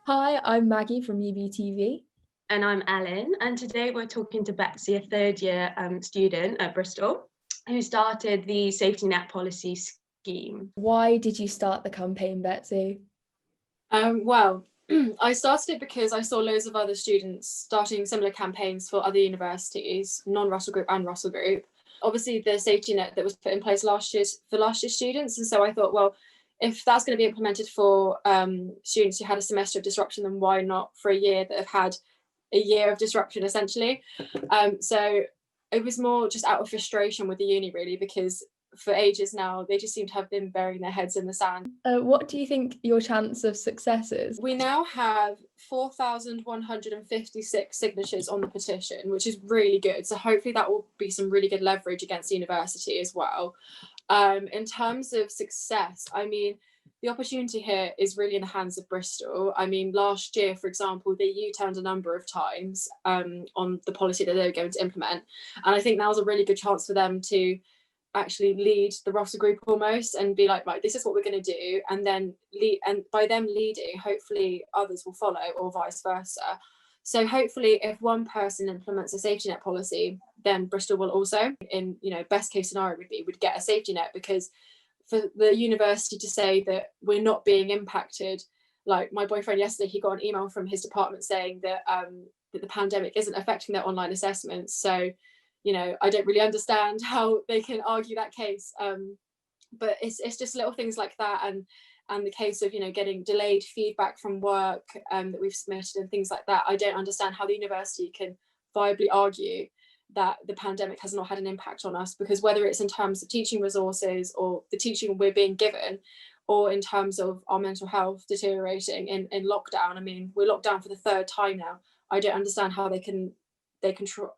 Hi, I'm Maggie from UBTV. And I'm Elin, and today we're talking to Betsy, a third year student at Bristol, who started the safety net policy scheme. Why did you start the campaign, Betsy? Well, I started it because I saw loads of other students starting similar campaigns for other universities, non-Russell Group and Russell Group. Obviously, the safety net that was put in place last year's students, and so I thought, well, if that's going to be implemented for students who had a semester of disruption, then why not for a year that have had a year of disruption, essentially? So it was more just out of frustration with the uni, really, because for ages now they just seem to have been burying their heads in the sand. What do you think your chance of success is? We now have 4,156 signatures on the petition, which is really good. So hopefully that will be some really good leverage against the university as well. In terms of success, I mean, the opportunity here is really in the hands of Bristol. I mean, last year, for example, they U-turned a number of times on the policy that they were going to implement. And I think that was a really good chance for them to actually lead the Russell Group almost and be like, right, this is what we're going to do, and then lead, and by them leading, hopefully others will follow, or vice versa. So hopefully if one person implements a safety net policy, then Bristol will also. In, you know, best case scenario would get a safety net, because for the university to say that we're not being impacted, like my boyfriend yesterday, he got an email from his department saying that that the pandemic isn't affecting their online assessments. So, you know, I don't really understand how they can argue that case. But it's just little things like that, and the case of, you know, getting delayed feedback from work that we've submitted and things like that. I don't understand how the university can viably argue that the pandemic has not had an impact on us, because whether it's in terms of teaching resources or the teaching we're being given, or in terms of our mental health deteriorating in lockdown. I mean, we're locked down for the third time now. I don't understand how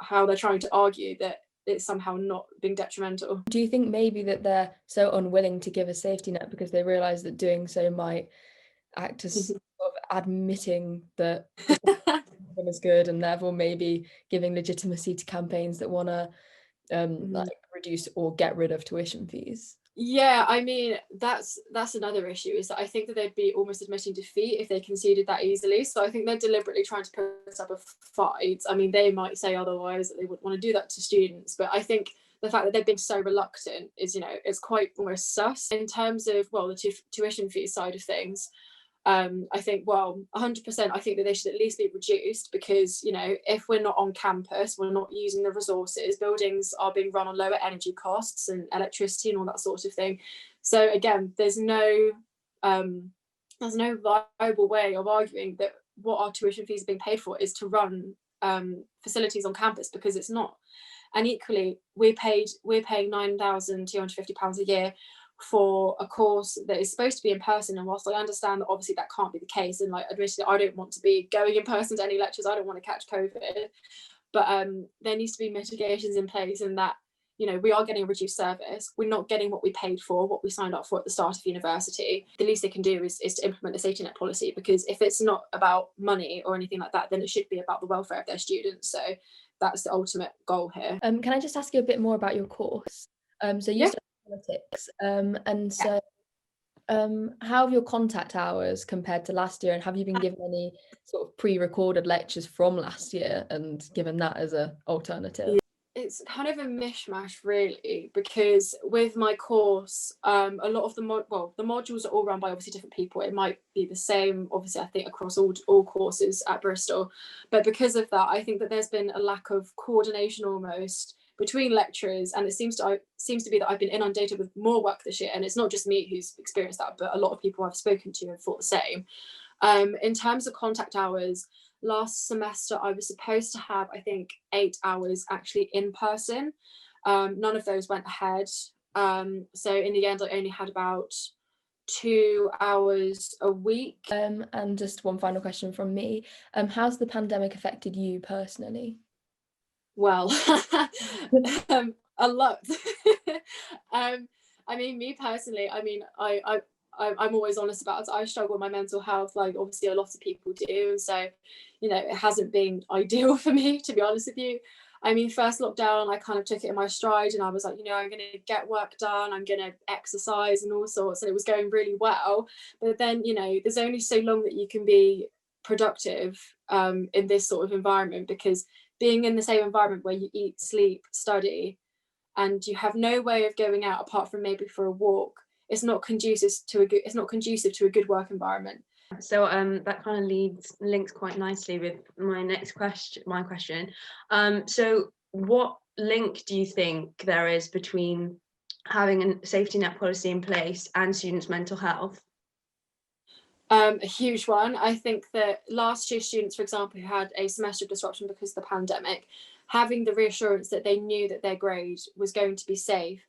how they're trying to argue that it's somehow not being detrimental. Do you think maybe that they're so unwilling to give a safety net because they realise that doing so might act as sort of admitting that is good, and therefore maybe giving legitimacy to campaigns that want to like reduce or get rid of tuition fees? Yeah, I mean, that's another issue, is that I think that they'd be almost admitting defeat if they conceded that easily. So I think they're deliberately trying to put up a fight. I mean, they might say otherwise, that they wouldn't want to do that to students, but I think the fact that they've been so reluctant is, you know, it's quite almost sus. In terms of, well, the tuition fee side of things, I think, well, 100%, I think that they should at least be reduced, because, you know, if we're not on campus, we're not using the resources, buildings are being run on lower energy costs and electricity and all that sort of thing. So again, there's no viable way of arguing that what our tuition fees are being paid for is to run facilities on campus, because it's not. And equally, we're paying £9,250 a year for a course that is supposed to be in person. And whilst I understand that obviously that can't be the case, and like admittedly I don't want to be going in person to any lectures, I don't want to catch COVID, but there needs to be mitigations in place, and that, you know, we are getting a reduced service, we're not getting what we paid for, what we signed up for at the start of university. The least they can do is to implement a safety net policy, because if it's not about money or anything like that, then it should be about the welfare of their students. So that's the ultimate goal here. Can I just ask you a bit more about your course? So you studied politics, and so how have your contact hours compared to last year, and have you been given any sort of pre-recorded lectures from last year and given that as an alternative? It's kind of a mishmash, really, because with my course, a lot of the modules are all run by obviously different people. It might be the same, obviously, I think, across all courses at Bristol, but because of that, I think that there's been a lack of coordination almost between lecturers, and it seems to be that I've been inundated with more work this year, and it's not just me who's experienced that, but a lot of people I've spoken to have thought the same. In terms of contact hours, last semester I was supposed to have, I think, 8 hours actually in person. None of those went ahead. So in the end, I only had about 2 hours a week. And just one final question from me. How's the pandemic affected you personally? Well, a lot. I mean, me personally, I mean, I'm always honest about it. I struggle with my mental health, like obviously a lot of people do. And so, you know, it hasn't been ideal for me, to be honest with you. I mean, first lockdown, I kind of took it in my stride, and I was like, you know, I'm going to get work done, I'm going to exercise and all sorts. And it was going really well. But then, you know, there's only so long that you can be productive in this sort of environment, because being in the same environment where you eat, sleep, study, and you have no way of going out apart from maybe for a walk, it's not conducive to a good work environment. So that kind of links quite nicely with my question. So what link do you think there is between having a safety net policy in place and students' mental health? A huge one. I think that last year students, for example, who had a semester of disruption because of the pandemic, having the reassurance that they knew that their grade was going to be safe,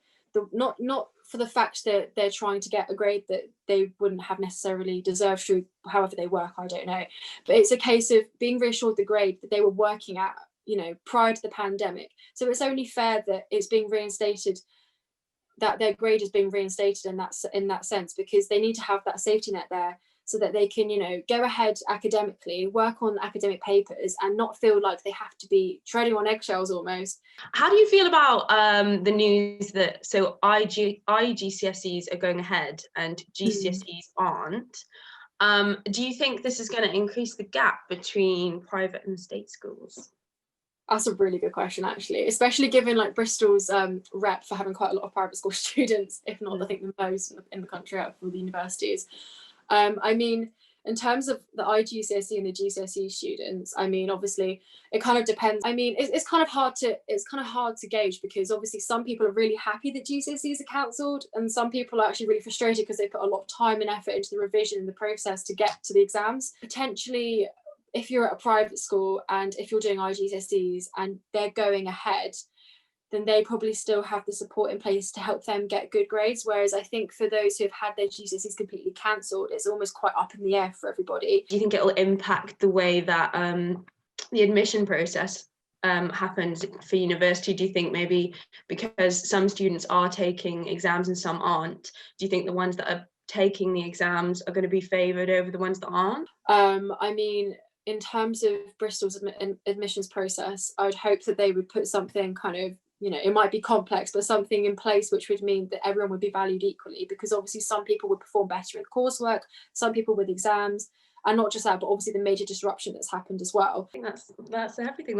not for the fact that they're trying to get a grade that they wouldn't have necessarily deserved through however they work, I don't know, but it's a case of being reassured the grade that they were working at, you know, prior to the pandemic. So it's only fair that it's being reinstated, that their grade is being reinstated in that sense, because they need to have that safety net there so that they can, you know, go ahead academically, work on academic papers, and not feel like they have to be treading on eggshells almost. How do you feel about the news that IGCSEs are going ahead and GCSEs aren't? Do you think this is going to increase the gap between private and state schools? That's a really good question, actually, especially given like Bristol's rep for having quite a lot of private school students, if not I think the most in the country out of all the universities. I mean, in terms of the IGCSE and the GCSE students, I mean, obviously it kind of depends. I mean, it's kind of hard to gauge, because obviously some people are really happy that GCSEs are cancelled, and some people are actually really frustrated because they put a lot of time and effort into the revision and the process to get to the exams. Potentially, if you're at a private school and if you're doing IGCSEs and they're going ahead, then they probably still have the support in place to help them get good grades. Whereas I think for those who have had their GCSEs completely cancelled, it's almost quite up in the air for everybody. Do you think it will impact the way that the admission process happens for university? Do you think maybe because some students are taking exams and some aren't, do you think the ones that are taking the exams are going to be favoured over the ones that aren't? I mean, in terms of Bristol's admissions process, I would hope that they would put something kind of, you know, it might be complex, but something in place which would mean that everyone would be valued equally, because obviously some people would perform better in coursework, some people with exams, and not just that, but obviously the major disruption that's happened as well. I think that's everything.